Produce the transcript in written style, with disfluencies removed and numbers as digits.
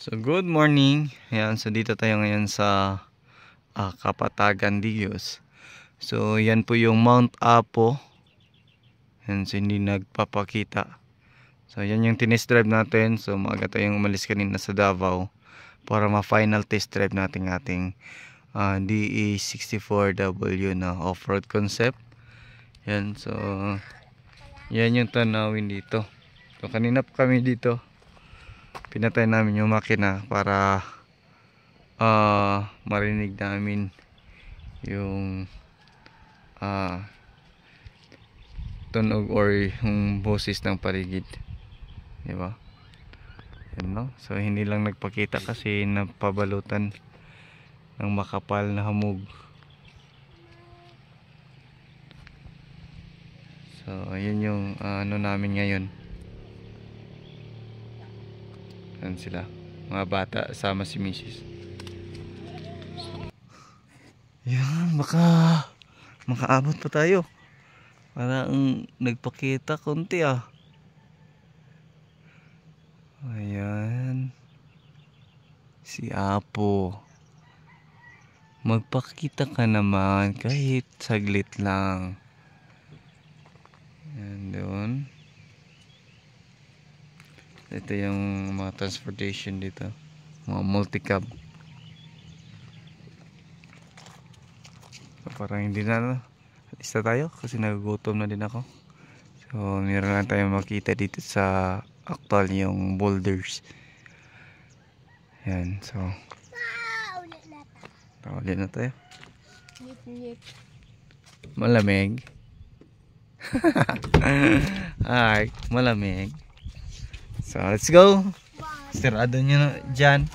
So good morning. Ayan, so dito tayo ngayon sa Kapatagan Dios. So yan po yung Mount Apo. Yan, so hindi nagpapakita. So yan yung tinest drive natin. So maaga tayong umalis kanina sa Davao para ma-final test drive natin ating DE64W na off-road concept. Yan, so yan yung tanawin dito. So kanina po kami dito, pinatay namin yung makina para marinig namin yung tunog or yung boses ng paligid, di ba? Yan, no? So hindi lang nagpakita kasi napabalutan ng makapal na hamog. So yun yung ano namin ngayon. Yan sila, mga bata, sama si Mrs. Yan, makaabot pa tayo. Parang nagpakita konti Ayan, si Apo. Magpakita ka naman kahit saglit lang. Yan doon. Ito yung mga transportation dito, mga multicab. So parang hindi na, isa tayo kasi nagugutom na din ako. So meron lang tayong makita dito sa actual yung boulders. Yan, so ulit na tayo. Malamig. Ay, malamig. So let's go. Sarado nyo na dyan.